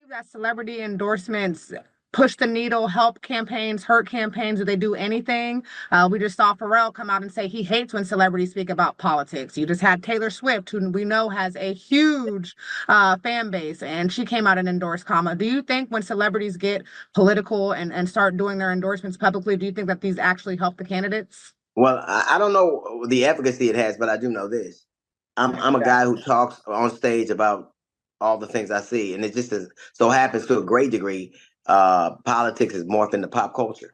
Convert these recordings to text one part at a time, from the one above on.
that celebrity endorsements push the needle, help campaigns, hurt campaigns? Do they do anything? We just saw Pharrell come out and say he hates when celebrities speak about politics. You just had Taylor Swift, who we know has a huge fan base, and she came out and endorsed Kamala. Do you think when celebrities get political and start doing their endorsements publicly, do you think that these actually help the candidates? Well, I don't know the efficacy it has, but I do know this. I'm a guy who talks on stage about all the things I see, and it just so happens to a great degree, politics is morphed into pop culture.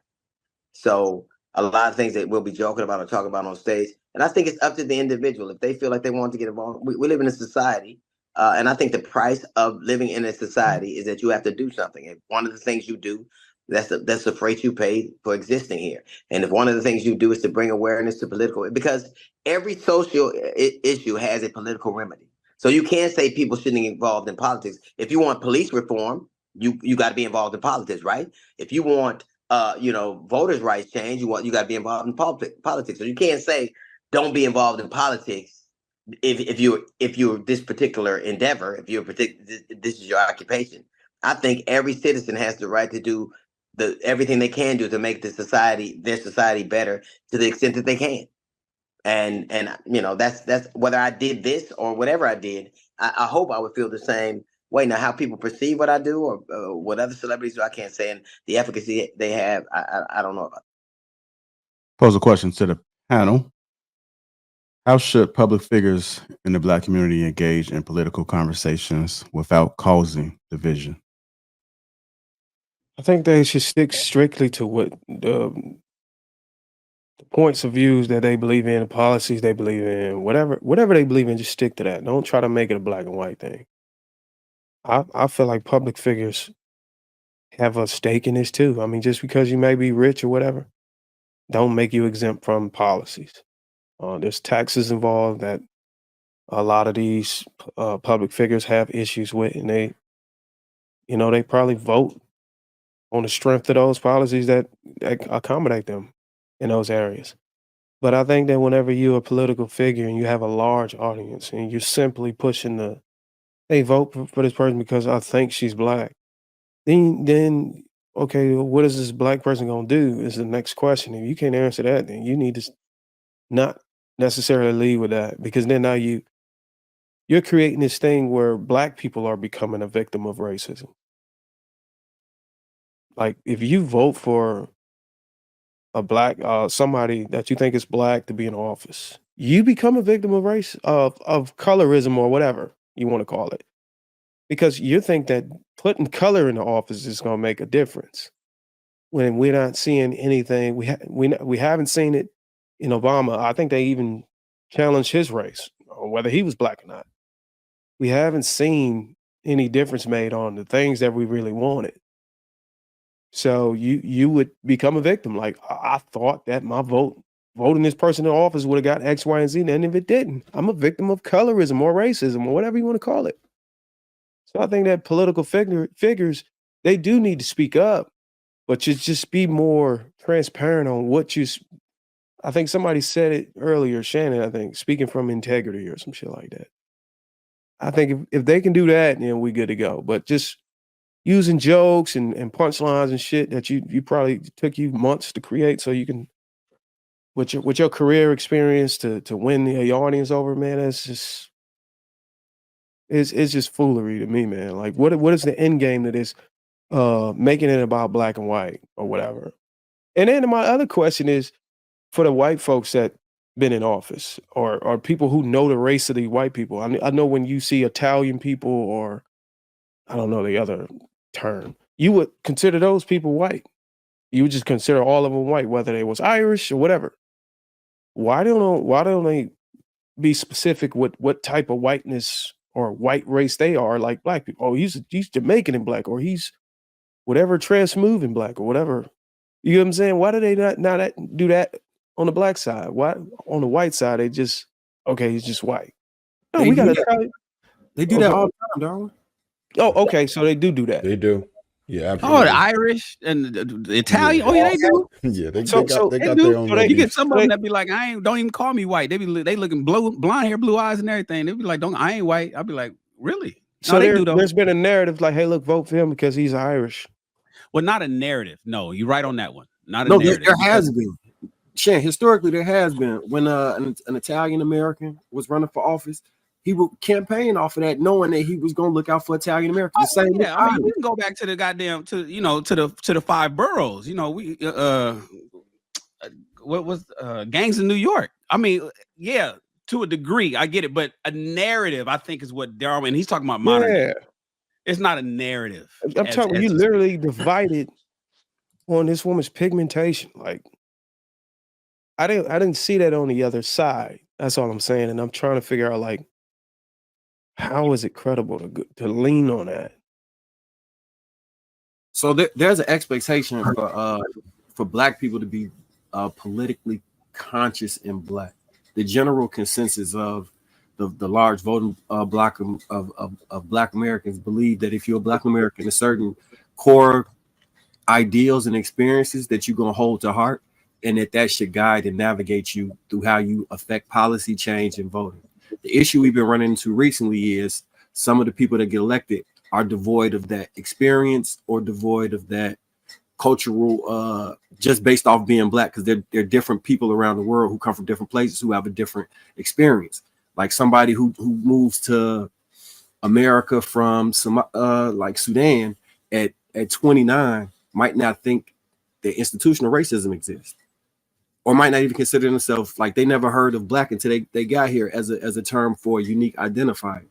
So a lot of things that we'll be joking about or talking about on stage, and I think it's up to the individual if they feel like they want to get involved. We live in a society, and I think the price of living in a society is that you have to do something. And one of the things you do, that's the freight you pay for existing here. And if one of the things you do is to bring awareness to political, because every social issue has a political remedy. So you can't say people shouldn't get involved in politics. If you want police reform, you got to be involved in politics, right? If you want voters' rights change, you got to be involved in politics. So you can't say don't be involved in politics if you're this particular endeavor, if you're this is your occupation. I think every citizen has the right to do everything they can do to make their society better to the extent that they can. And that's whether I did this or whatever I did, I hope I would feel the same way. Now, how people perceive what I do or what other celebrities do, I can't say, and the efficacy they have, I don't know. Pose a question to the panel. How should public figures in the Black community engage in political conversations without causing division? I think they should stick strictly to what the points of views that they believe in, the policies they believe in, whatever they believe in, just stick to that. Don't try to make it a black and white thing. I feel like public figures have a stake in this too. I mean, just because you may be rich or whatever, don't make you exempt from policies. There's taxes involved that a lot of these public figures have issues with, and they probably vote on the strength of those policies that accommodate them in those areas. But I think that whenever you're a political figure and you have a large audience and you're simply pushing hey, vote for this person because I think she's black, then okay, what is this black person gonna do is the next question. If you can't answer that, then you need to not necessarily lead with that, because then now you're creating this thing where black people are becoming a victim of racism. Like, if you vote for a black somebody that you think is black to be in office, you become a victim of of colorism or whatever you want to call it, because you think that putting color in the office is going to make a difference when we're not seeing anything. We haven't seen it in Obama. I think they even challenged his race or whether he was black or not. We haven't seen any difference made on the things that we really wanted. So you would become a victim. Like, I thought that my voting this person in office would have got X, Y, and Z, and if it didn't, I'm a victim of colorism or racism or whatever you want to call it. So I think that political figures, they do need to speak up, but you just be more transparent on what I think somebody said it earlier, Shannon, I think, speaking from integrity or some shit like that. I think if they can do that, then we good to go. But just using jokes and punchlines and shit that you probably took you months to create so you can, with your career experience to win the audience over, man, that's just, it's just foolery to me, man. Like, what is the end game to this, making it about black and white or whatever? And then my other question is, for the white folks that been in office or people who know the race of the white people. I know when you see Italian people, or I don't know the other term, you would consider those people white. You would just consider all of them white, whether they was Irish or whatever. Why don't they be specific with what type of whiteness or white race they are, like black people? Oh, he's Jamaican and black, or he's whatever trans moving black or whatever. You know what I'm saying? Why do they not do that on the black side? Why on the white side they just, okay, he's just white? No, we gotta try. They do that all the time, dog. Oh, okay, so they do that. They do. Yeah, absolutely. Oh, the Irish and the Italian. Yeah. Oh, yeah, they do. Yeah, they got their own. You get some of them that be like, don't even call me white. They looking blonde hair, blue eyes, and everything. They be like, I ain't white. I'll be like, really? So they do though. there's been a narrative like, hey, look, vote for him because he's Irish. Well, not a narrative. No, you're right on that one. Not a No, narrative. there has been. Shan, historically, there has been. When an Italian American was running for office, he would campaign off of that, knowing that he was going to look out for Italian Americans. The same. Yeah, I mean, we can go back to the goddamn to the 5 boroughs. We what was gangs in New York. I mean, yeah, to a degree, I get it, but a narrative, I think, is what Darwin. He's talking about modern. Yeah. It's not a narrative. I'm talking. You literally divided on this woman's pigmentation. Like, I didn't see that on the other side. That's all I'm saying, and I'm trying to figure out like, how is it credible to lean on that? So there's an expectation for Black people to be politically conscious and Black. The general consensus of the large voting block of Black Americans believe that if you're a Black American, a certain core ideals and experiences that you're going to hold to heart, and that should guide and navigate you through how you affect policy change and voting. The issue we've been running into recently is some of the people that get elected are devoid of that experience or devoid of that cultural, just based off being Black, because they're different people around the world who come from different places who have a different experience. Like somebody who moves to America from some like Sudan at 29 might not think that institutional racism exists, or might not even consider themselves, like they never heard of Black until they got here as a term for a unique identifier.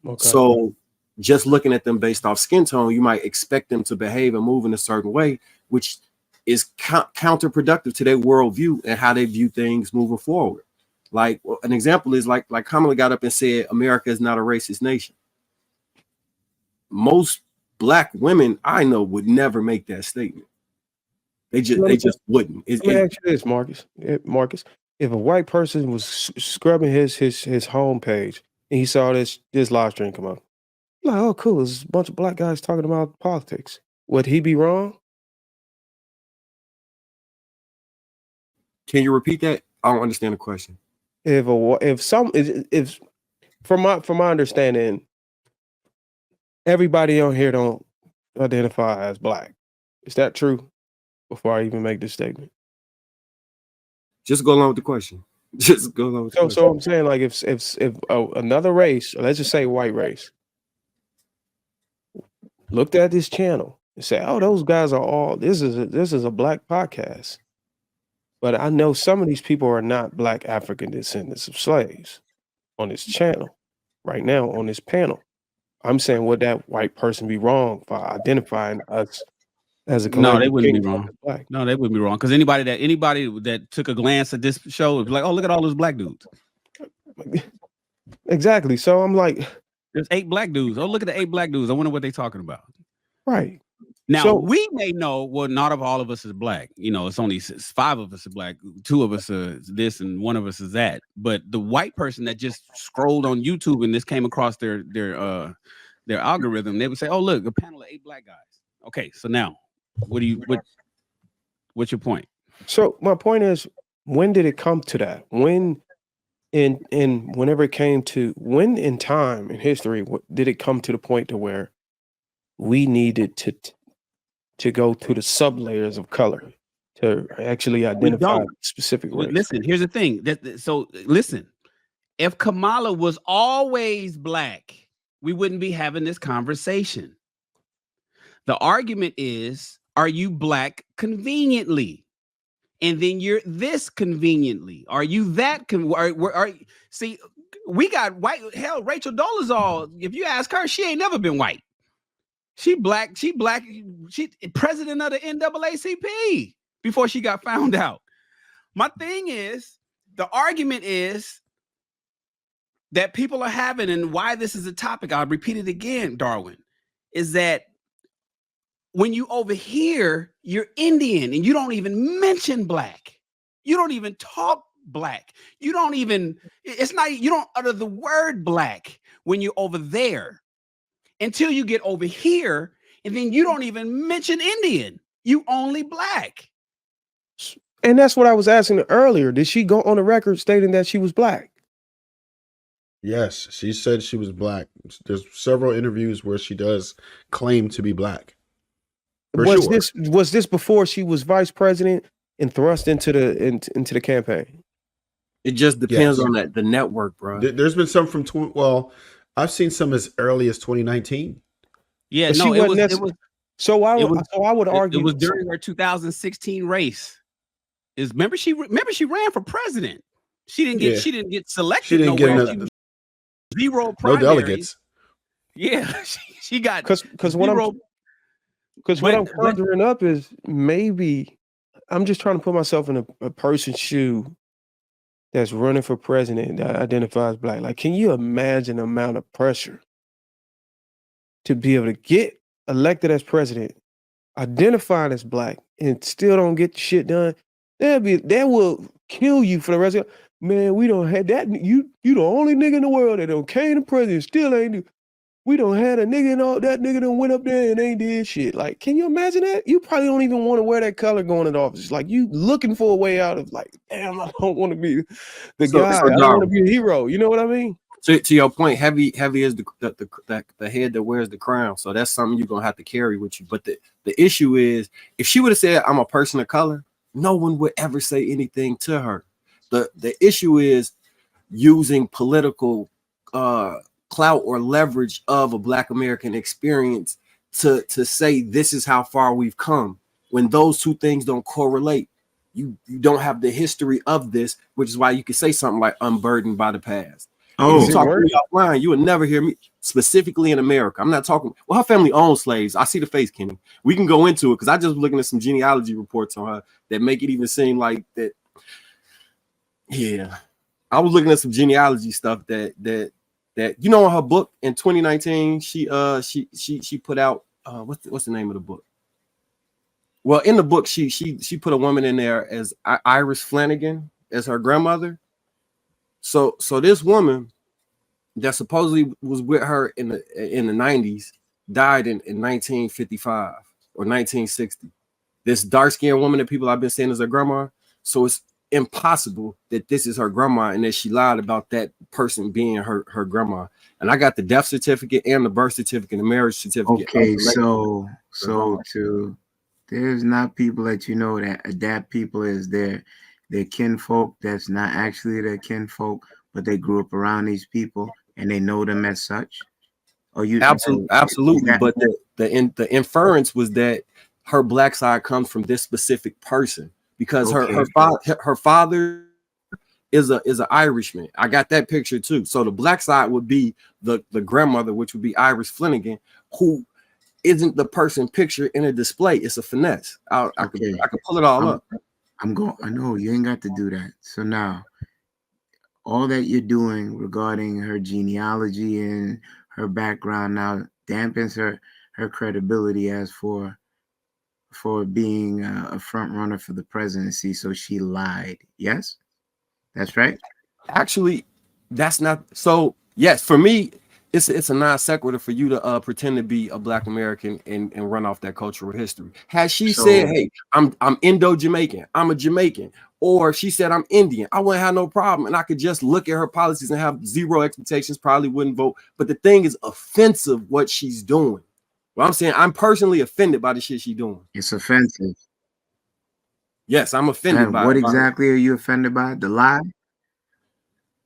Okay. So just looking at them based off skin tone, you might expect them to behave and move in a certain way, which is counterproductive to their worldview and how they view things moving forward. Like an example is like Kamala got up and said, America is not a racist nation. Most Black women I know would never make that statement. They just wouldn't. Let me ask you this, Marcus. Marcus, if a white person was scrubbing his homepage and he saw this live stream come up, like, oh, cool, there's a bunch of Black guys talking about politics. Would he be wrong? Can you repeat that? I don't understand the question. If from my understanding, everybody on here don't identify as Black. Is that true? Before I even make this statement, just go along with the question. Just go along with the question. So I'm saying, like, if another race, or let's just say white race, looked at this channel and said, "Oh, those guys are all this is a Black podcast," but I know some of these people are not Black African descendants of slaves on this channel right now on this panel. I'm saying, would that white person be wrong for identifying us? No, they wouldn't be wrong. No, they wouldn't be wrong, because anybody that took a glance at this show would be like, oh, look at all those Black dudes. Exactly. So I'm like, there's 8 Black dudes. Oh, look at the 8 Black dudes. I wonder what they're talking about. Right. Now, so, we may know, well, not of all of us is Black. It's only 5 of us are Black. 2 of us are this and 1 of us is that. But the white person that just scrolled on YouTube and this came across their algorithm, they would say, oh, look, a panel of 8 Black guys. Okay, so now, what's your point? So my point is, when did it come to that? When whenever it came to, when in time in history did it come to the point to where we needed to go to the sub-layers of color to actually identify specific race? Listen, here's the thing. Listen, if Kamala was always Black, we wouldn't be having this conversation. The argument is, are you Black conveniently? And then you're this conveniently. Are you that? See, we got white. Hell, Rachel Dolezal, if you ask her, she ain't never been white. She Black. She president of the NAACP before she got found out. My thing is, the argument is that people are having, and why this is a topic, I'll repeat it again, Darwin, is that when you over here, you're Indian and you don't even mention Black. You don't even talk Black. You don't utter the word Black when you're over there until you get over here. And then you don't even mention Indian. You only Black. And that's what I was asking earlier. Did she go on the record stating that she was Black? Yes, she said she was black. There's several interviews where she does claim to be black. For Was sure. this before she was vice president and thrust into the campaign? It just depends Yes. on the network, bro. There's been some from well, I've seen some as early as 2019. Yeah, But no, she it was wasn't it was so I would it argue was during her 2016 race. Remember she ran for president. She didn't get selected She didn't nowhere. get Zero no primaries. delegates. Yeah, she got because what I'm conjuring up is maybe I'm just trying to put myself in a person's shoe that's running for president that identifies black. Like, can you imagine the amount of pressure to be able to get elected as president, identified as black, and still don't get shit done? That will kill you for the rest of man. We don't have that. You the only nigga in the world that don't came to president, still ain't do. We don't had a nigga and all that nigga done went up there and ain't did shit. Like, can you imagine that? You probably don't even want to wear that color going into office. Like, you looking for a way out of like, damn, I don't want to be the guy. I don't want to be a hero. You know what I mean? To your point, heavy is the head that wears the crown. So that's something you're gonna have to carry with you. But the issue is, if she would have said I'm a person of color, no one would ever say anything to her. The issue is using political clout or leverage of a Black American experience to say this is how far we've come, when those two things don't correlate. You don't have the history of this, which is why you can say something like unburdened by the past. Oh, you talk to me offline, you would never hear me specifically in America. I'm not talking. Well, her family owned slaves. I see the face, Kenny. We can go into it because I just was looking at some genealogy reports on her that make it even seem like that. Yeah, I was looking at some genealogy stuff that you know, in her book in 2019, she put out what's the name of the book? Well, in the book, she put a woman in there as Iris Flanagan as her grandmother. So this woman that supposedly was with her in the 90s died in 1955 or 1960. This dark-skinned woman that people have been saying is her grandma. So it's impossible that this is her grandma and that she lied about that person being her grandma. And I got the death certificate and the birth certificate and the marriage certificate. Okay, so there's not people that you know that adapt people as their kinfolk that's not actually their kinfolk, but they grew up around these people and they know them as such. Or you absolutely. But the inference was that her Black side comes from this specific person because her father is an Irishman. I got that picture too. So the Black side would be the grandmother, which would be Iris Flanagan, who isn't the person pictured in a display. It's a finesse. I can pull it all up. I know you ain't got to do that. So now, all that you're doing regarding her genealogy and her background now dampens her credibility as for being a front runner for the presidency. So she lied. Yes, that's right. Actually, that's not so. Yes, for me, it's a non sequitur for you to pretend to be a Black American and run off that cultural history. Has she said, "Hey, I'm Indo-Jamaican, I'm a Jamaican," or she said, "I'm Indian," I wouldn't have no problem, and I could just look at her policies and have zero expectations. Probably wouldn't vote. But the thing is offensive what she's doing. Well, I'm saying I'm personally offended by the shit she's doing. It's offensive. Yes, I'm offended by what exactly are you offended by? The lie?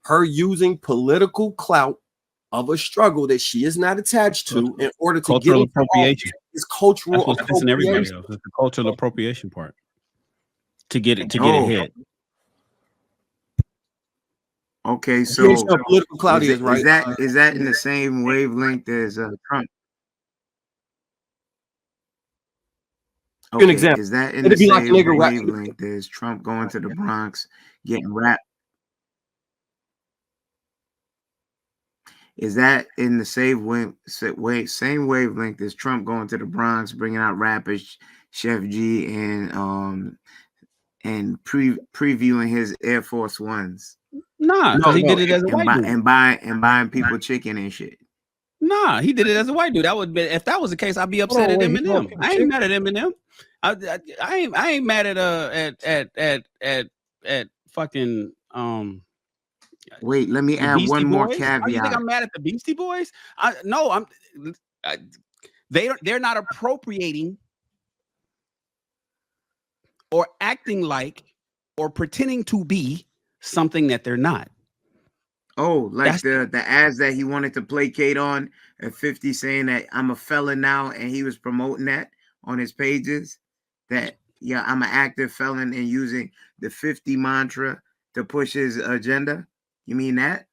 Her using political clout of a struggle that she is not attached to in order to cultural get appropriation. It's cultural appropriation. Everybody else. It's the cultural appropriation part to get ahead. Okay, so political clout is right. Is that in the same wavelength as Trump? Okay, an example. Is that in the same wavelength as Trump going to the Bronx getting rap? Is that in the same wavelength as Trump going to the Bronx, bringing out rappers Chef G and previewing his Air Force Ones? Nah, he did it as a white dude and buying people chicken and shit. Nah, he did it as a white dude. That would be, if that was the case, I'd be upset at Eminem. I ain't mad at Eminem. I ain't mad at fucking Wait, let me The add Beastie one more Boys? Oh, you think caveat. I'm mad at the Beastie Boys? No, they're not appropriating or acting like or pretending to be something that they're not. Oh, like That's the ads that he wanted to placate on at 50, saying that I'm a felon now, and he was promoting that on his pages. That I'm an active felon and using the 50 mantra to push his agenda. You mean that?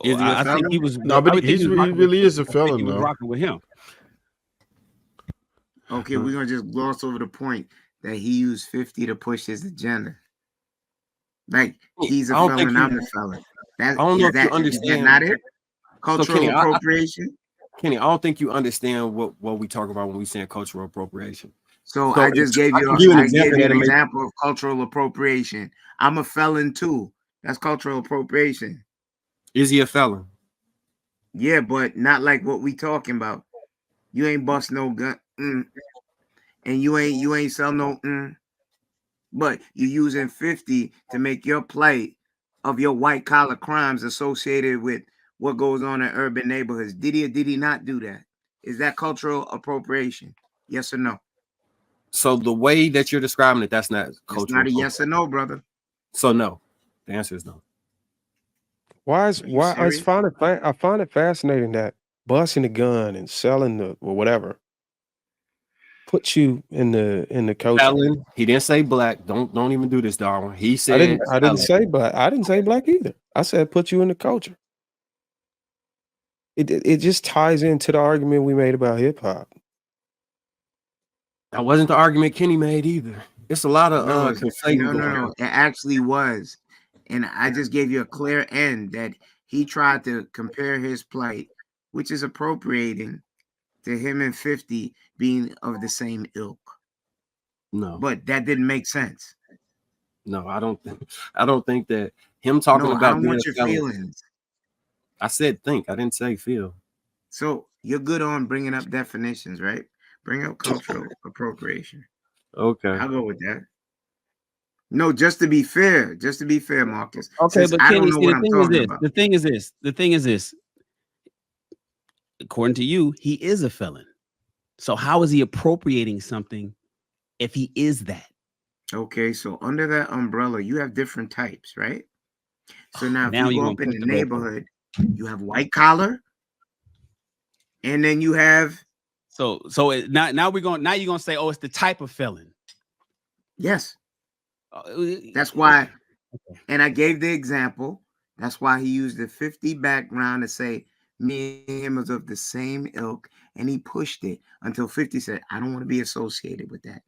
Is he a I think felon? he was. No, I but would think he rocking with really him. is a I think felon he was though. rocking with him. Okay, we're gonna just gloss over the point that he used 50 to push his agenda. Like he's a I don't think felon, you. I'm a felon. I don't know if you Is that understand. not it? So Cultural Kenny, appropriation. Kenny, I don't think you understand what we talk about when we saying cultural appropriation. So So I just gave I you can give you an I gave example you an that'll make. example of cultural appropriation. I'm a felon too. That's cultural appropriation. Is he a felon? Yeah, but not like what we talking about. You ain't bust no gun, and you ain't sell no, but you using 50 to make your plight of your white collar crimes associated with what goes on in urban neighborhoods. Did he or did he not do that? Is that cultural appropriation? Yes or no? So the way that you're describing it, that's not It's cultural not a yes or no, brother. So no, the answer is no. Are you I serious? find it fascinating that busting a gun and selling the or whatever puts you in the culture. Felon. He didn't say black. Don't even do this, Darwin. He said I didn't felon. say black. I didn't say black either. I said put you in the culture. It just ties into the argument we made about hip hop. That wasn't the argument Kenny made either. It's a lot of conflating going on. No. It actually was. And I just gave you a clear end that he tried to compare his plight, which is appropriating, to him and 50 being of the same ilk. No, But that didn't make sense. no, I don't think that him talking No, I about don't being want a your felon. feelings. I said think. I didn't say feel. So you're good on bringing up definitions, right? Bring up cultural appropriation. Okay. I'll go with that. No, just to be fair, Marcus. Okay, Since but I Kenny, don't know see, what the I'm thing is talking this. about. The thing is this. According to you, he is a felon. So how is he appropriating something if he is that? Okay, so under that umbrella, you have different types, right? So now if Now you you're go gonna up in push the the goalpost. neighborhood, you have white collar, and then you have Now you're gonna say, oh, it's the type of felon. yes. That's why, and I gave the example. That's why he used the 50 background to say me and him was of the same ilk, and he pushed it until 50 said, I don't want to be associated with that.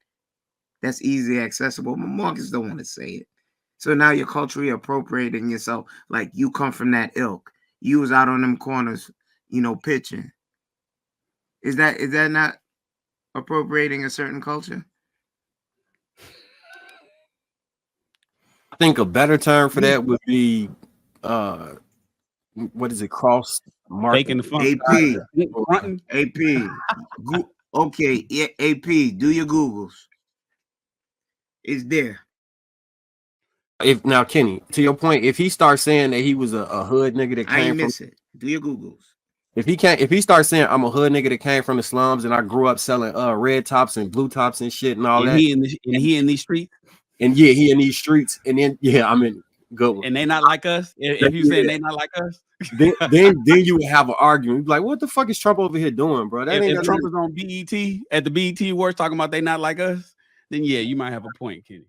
That's easily accessible, but Marcus don't want to say it. So now you're culturally appropriating yourself, like you come from that ilk. You was out on them corners, pitching. Is that not appropriating a certain culture? I think a better term for that would be what is it? Cross Faking market. the funk. Fronting. AP. Okay, yeah, AP, do your Googles. It's there. If now Kenny, to your point, if he starts saying that he was a hood nigga that I ain't came from, miss it. Do your Googles. if he starts saying I'm a hood nigga that came from the slums and I grew up selling red tops and blue tops and shit and all And that, he in these streets, and yeah, he in these streets, and then I'm in good one. and they not like us. If you saying they not like us, then you would have an argument. You'd be like, what the fuck is Trump over here doing, bro? That ain't if Trump is on BET at the BET Awards talking about they not like us, then yeah, you might have a point, Kenny.